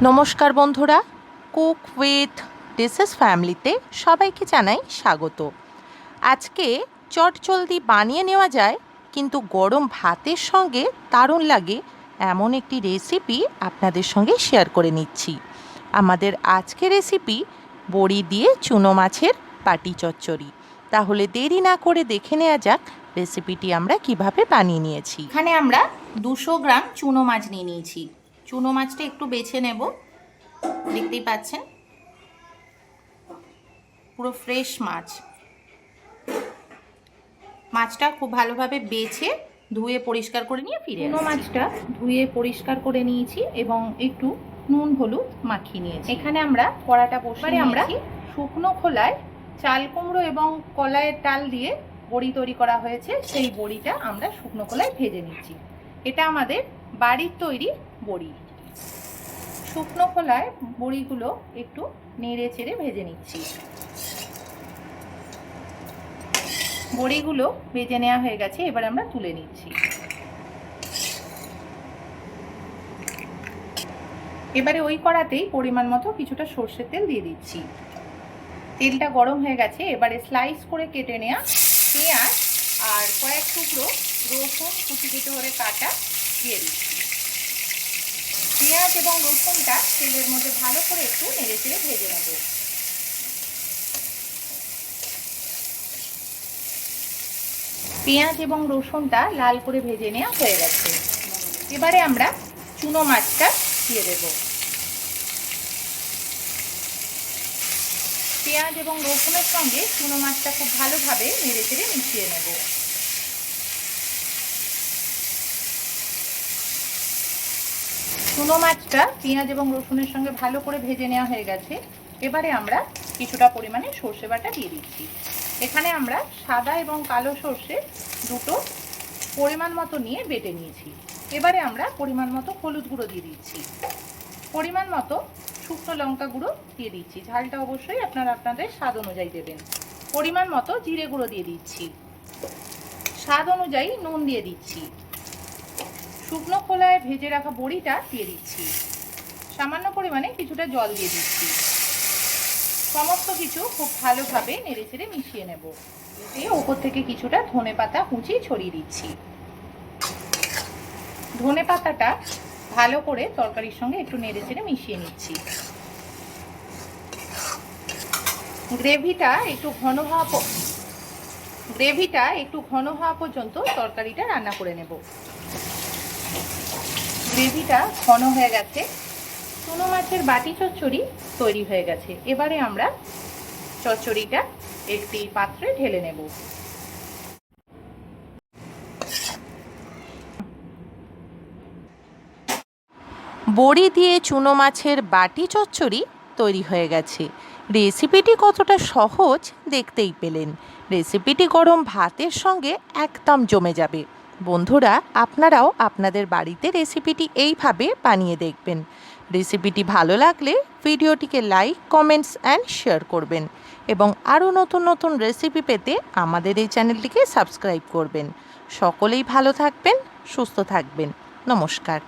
নমস্কার বন্ধুরা, cook with dishes ফ্যামিলিতে সবাইকে জানাই স্বাগত। আজকে চটজলদি বানিয়ে নেওয়া যায় কিন্তু গরম ভাতের সঙ্গে দারুণ লাগে এমন একটি রেসিপি আপনাদের সঙ্গে শেয়ার করে নিচ্ছি। আমাদের আজকের রেসিপি বড়ি দিয়ে চুনো মাছের বাটি চচ্চড়ি। তাহলে দেরি না করে দেখে নেওয়া যাক রেসিপিটি আমরা কিভাবে বানিয়ে নিয়েছি। এখানে আমরা 200 গ্রাম চুনো মাছ নিয়ে নিয়েছি। চুনো মাছটা একটু বেছে নেব, দেখতেই পাচ্ছেন পুরো ফ্রেশ মাছ। মাছটা খুব ভালোভাবে বেছে ধুয়ে পরিষ্কার করে নিয়ে ফিরে চুনো মাছটা ধুয়ে পরিষ্কার করে নিয়েছি এবং একটু নুন হলুদ মাখিয়ে নিয়েছি। এখানে আমরা কড়াটা বসিয়ে আমরা শুকনো খোলায় চাল কুমড়ো এবং কলাইয়ের ডাল দিয়ে বড়ি তৈরি করা হয়েছে, সেই বড়িটা আমরা শুকনো খোলায় ভেজে নিচ্ছি। এটা আমাদের বাড়ির তৈরি বড়ি। শুকনো খোলায় বড়িগুলো একটু নেড়ে চেড়ে ভেজে নিচ্ছি। বড়িগুলো ভেজে নেওয়া হয়ে গেছে, এবার আমরা তুলে নিচ্ছি। এবারে ওই কড়াতেই পরিমাণ মতো কিছুটা সর্ষের তেল দিয়ে দিচ্ছি। তেলটা গরম হয়ে গেছে, এবারে স্লাইস করে কেটে নেওয়া পেঁয়াজ আর কয়েক টুকরো রসুন কুচি কুচি করে কাটা দিয়ে দিচ্ছি। পেঁয়াজ এবং রসুনটা তেলের মধ্যে ভালো করে একটু নেড়ে চেড়ে ভেজে নেব। পেঁয়াজ এবং রসুনটা লাল করে ভেজে নেওয়া হয়ে গেছে, এবারে আমরা চুনো মাছটা দিয়ে দেব। পেঁয়াজ এবং রসুনের সঙ্গে চুনো মাছটা খুব ভালোভাবে নেড়ে চেড়ে মিশিয়ে নেব। চুনো মাছটা পেঁয়াজ এবং রসুনের সঙ্গে ভালো করে ভেজে নেওয়া হয়ে গেছে, এবারে আমরা কিছুটা পরিমাণে সর্ষে বাটা দিয়ে দিচ্ছি। এখানে আমরা সাদা এবং কালো সর্ষে দুটো পরিমাণ মতো নিয়ে বেটে নিয়েছি। এবারে আমরা পরিমাণ মতো হলুদ গুঁড়ো দিয়ে দিচ্ছি, পরিমাণ মতো শুকনো লঙ্কা গুঁড়ো দিয়ে দিচ্ছি। ঝালটা অবশ্যই আপনাদের স্বাদ অনুযায়ী দেবেন। পরিমাণ মতো জিরে গুঁড়ো দিয়ে দিচ্ছি, স্বাদ অনুযায়ী নুন দিয়ে দিচ্ছি। শুকনো খোলায় ভেজে রাখা বড়িটা দিয়ে দিচ্ছি, সামান্য পরিমাণে কিছুটা জল দিয়ে দিচ্ছি। সমস্ত কিছু খুব ভালোভাবে নেড়ে চেড়ে মিশিয়ে নেব। দিয়ে ওপর থেকে কিছুটা ধনেপাতা কুচি ছড়িয়ে দিচ্ছি। ধনেপাতাটা ভালো করে তরকারির সঙ্গে একটু নেড়ে চেড়ে মিশিয়ে নিচ্ছি। গ্রেভিটা একটু ঘন হওয়া পর্যন্ত তরকারিটা রান্না করে নেব। গ্রেভিটা ঘন হয়ে গেছে, চুনো মাছের বাটি চচ্চড়ি তৈরি হয়ে গেছে। এবারে আমরা চচ্চড়িটা একটি পাত্রে ঢেলে নেব। বড়ি দিয়ে চুনো মাছের বাটি চচ্চড়ি তৈরি হয়ে গেছে। রেসিপিটি কতটা সহজ দেখতেই পেলেন। রেসিপিটি গরম ভাতের সঙ্গে একদম জমে যাবে। বন্ধুরা, আপনারাও আপনাদের বাড়িতে রেসিপিটি এইভাবে বানিয়ে দেখবেন। রেসিপিটি ভালো লাগলে ভিডিওটিকে লাইক, কমেন্টস অ্যান্ড শেয়ার করবেন এবং আরও নতুন নতুন রেসিপি পেতে আমাদের এই চ্যানেলটিকে সাবস্ক্রাইব করবেন। সকলেই ভালো থাকবেন, সুস্থ থাকবেন। নমস্কার।